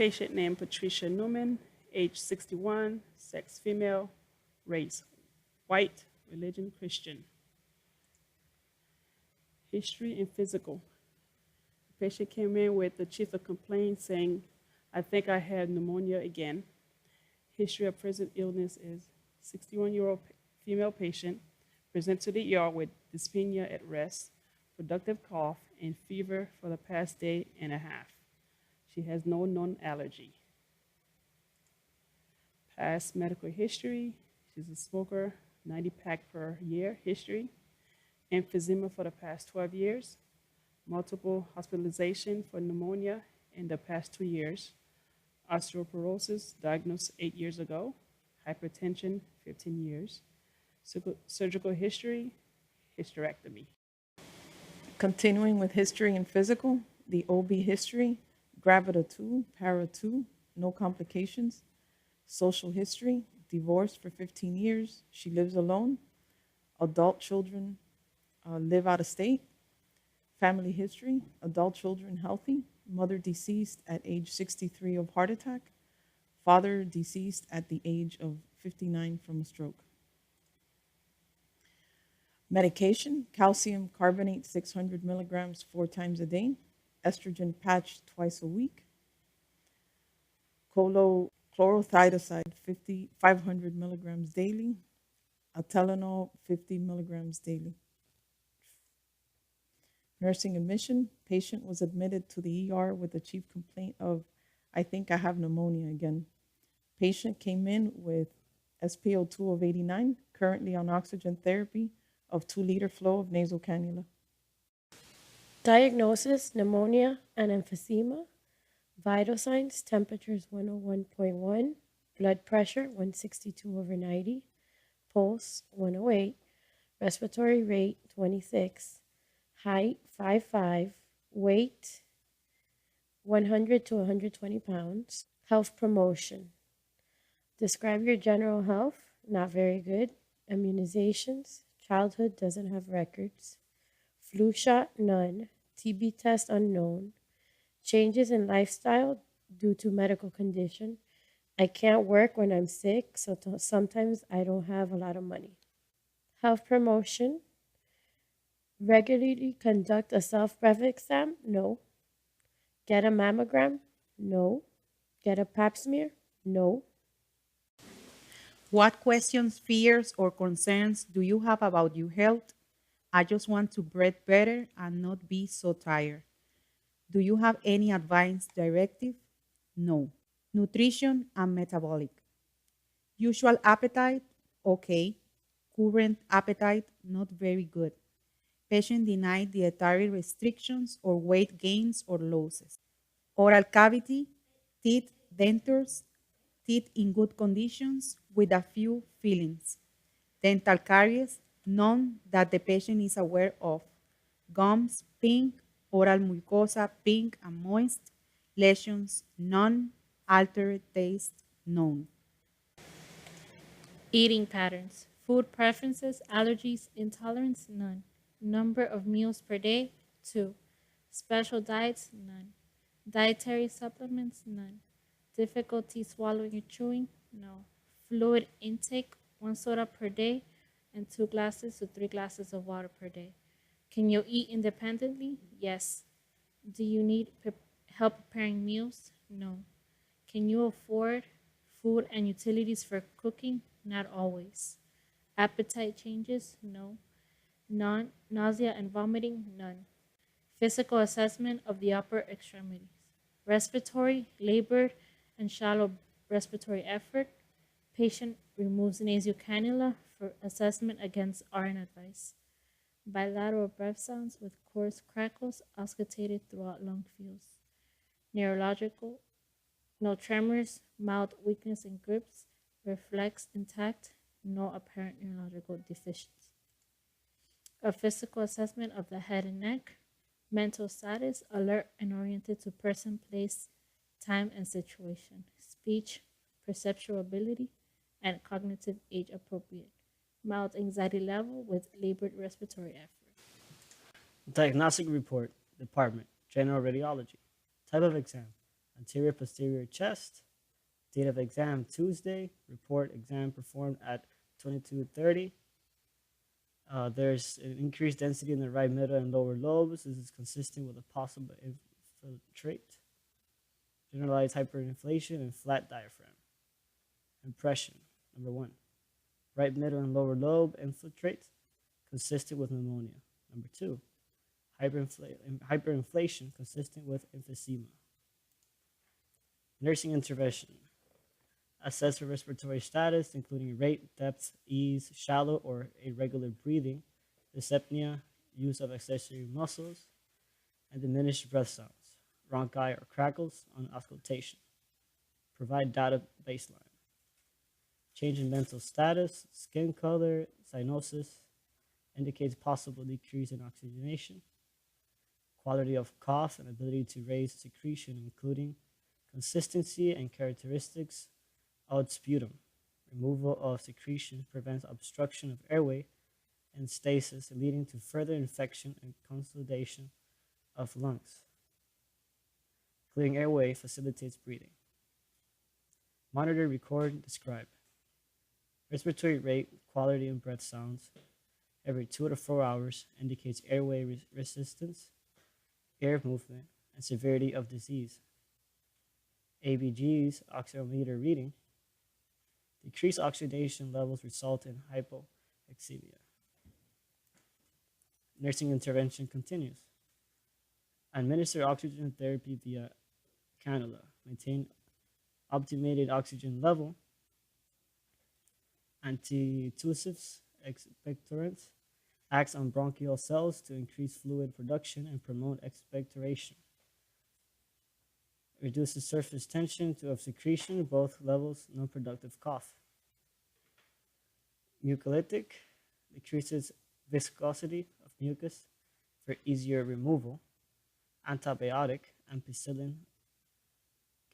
Patient named Patricia Newman, age 61, sex female, race white, religion Christian. History and physical. The patient came in with the chief of complaint saying, I think I had pneumonia again. History of present illness is 61-year-old female patient, present to the ER with dyspnea at rest, productive cough, and fever for the past day and a half. She has no known allergy. Past medical history, she's a smoker, 90 pack per year history, emphysema for the past 12 years, multiple hospitalization for pneumonia in the past 2 years, osteoporosis diagnosed 8 years ago, hypertension 15 years, surgical history, hysterectomy. Continuing with history and physical, the OB history, gravida 2, para 2, no complications. Social history, divorced for 15 years, she lives alone. Adult children live out of state. Family history, adult children healthy. Mother deceased at age 63 of heart attack. Father deceased at the age of 59 from a stroke. Medication, calcium carbonate 600 milligrams 4 times a day. Estrogen patch twice a week. Chlorothiazide 500 milligrams daily. Atenolol 50 milligrams daily. Nursing admission, patient was admitted to the ER with a chief complaint of, I think I have pneumonia again. Patient came in with SpO2 of 89, currently on oxygen therapy of 2-liter flow of nasal cannula. Diagnosis, pneumonia and emphysema. Vital signs, temperatures 101.1, blood pressure 162/90, pulse 108, respiratory rate 26, height 5'5", weight 100 to 120 pounds. Health promotion. Describe your general health, not very good. Immunizations, childhood doesn't have records. Flu shot, none. TB test, unknown. Changes in lifestyle due to medical condition. I can't work when I'm sick, so sometimes I don't have a lot of money. Health promotion. Regularly conduct a self-breath exam? No. Get a mammogram? No. Get a pap smear? No. What questions, fears, or concerns do you have about your health? I just want to breathe better and not be so tired. Do you have any advice directive? No. Nutrition and metabolic. Usual appetite, okay. Current appetite, not very good. Patient denied dietary restrictions or weight gains or losses. Oral cavity, teeth, dentures, teeth in good conditions with a few fillings. Dental caries, none that the patient is aware of. Gums, pink. Oral mucosa, pink and moist. Lesions, none. Altered taste, none. Eating patterns, food preferences, allergies, intolerance, none. Number of meals per day, 2. Special diets, none. Dietary supplements, none. Difficulty swallowing or chewing, no. Fluid intake, 1 soda per day and 2 glasses to 3 glasses of water per day. Can you eat independently? Yes. Do you need help preparing meals? No. Can you afford food and utilities for cooking? Not always. Appetite changes? No. Nausea and vomiting? None. Physical assessment of the upper extremities. Respiratory, labored, and shallow respiratory effort. Patient removes nasal cannula for assessment against RN advice. Bilateral breath sounds with coarse crackles auscultated throughout lung fields. Neurological, no tremors, mild weakness in grips, reflex intact, no apparent neurological deficiency. A physical assessment of the head and neck. Mental status, alert and oriented to person, place, time, and situation. Speech, perceptual ability, and cognitive age appropriate. Mild anxiety level with labored respiratory effort. Diagnostic report, department, general radiology. Type of exam, anterior posterior chest. Date of exam Tuesday. Report exam performed at 22:30. There's an increased density in the right middle and lower lobes. This is consistent with a possible infiltrate. Generalized hyperinflation and flat diaphragm. Impression number 1. Right middle and lower lobe infiltrate, consistent with pneumonia. Number 2. Hyperinflation consistent with emphysema. Nursing intervention. Assess for respiratory status, including rate, depth, ease, shallow or irregular breathing, dyspnea, use of accessory muscles, and diminished breath sounds, rhonchi or crackles on auscultation. Provide data baseline. Change in mental status, skin color, cyanosis, indicates possible decrease in oxygenation. Quality of cough and ability to raise secretion, including consistency and characteristics of sputum. Removal of secretion prevents obstruction of airway and stasis, leading to further infection and consolidation of lungs. Clearing airway facilitates breathing. Monitor, record, describe. Respiratory rate, quality, and breath sounds every 2 to 4 hours indicates airway resistance, air movement, and severity of disease. ABG's oxymeter reading. Decreased oxidation levels result in hypoxemia. Nursing intervention continues. Administer oxygen therapy via cannula. Maintain optimated oxygen level. Antitussives, expectorants, acts on bronchial cells to increase fluid production and promote expectoration. Reduces surface tension to of secretion, both levels, non-productive cough. Mucolytic, decreases viscosity of mucus for easier removal. Antibiotic, ampicillin,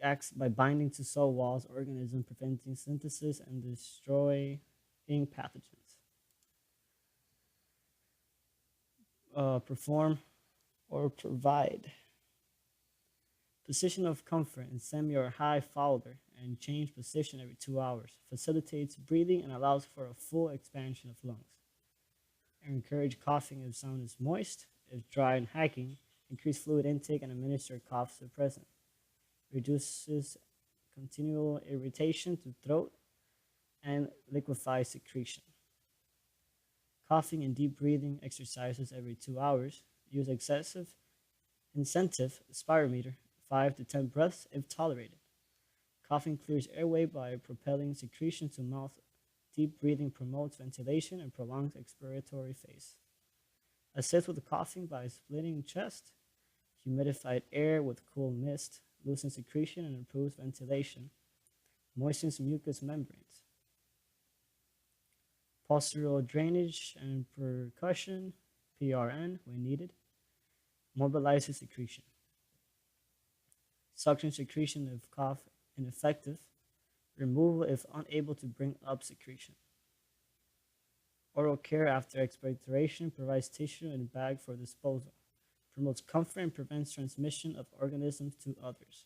acts by binding to cell walls, organism, preventing synthesis and destroying pathogens. Perform or provide. Position of comfort in semi or high Fowler and change position every 2 hours. Facilitates breathing and allows for a full expansion of lungs. Encourage coughing if sound is moist. If dry and hacking, increase fluid intake and administer cough suppressant. Reduces continual irritation to throat and liquefies secretion. Coughing and deep breathing exercises every 2 hours. Use incentive spirometer, 5 to 10 breaths if tolerated. Coughing clears airway by propelling secretion to mouth. Deep breathing promotes ventilation and prolongs expiratory phase. Assist with coughing by splitting chest. Humidified air with cool mist loosens secretion and improves ventilation. Moistens mucous membranes. Postural drainage and percussion, PRN, when needed. Mobilizes secretion. Suction secretion if cough ineffective. Removal if unable to bring up secretion. Oral care after expectoration provides tissue and bag for disposal. Promotes comfort and prevents transmission of organisms to others.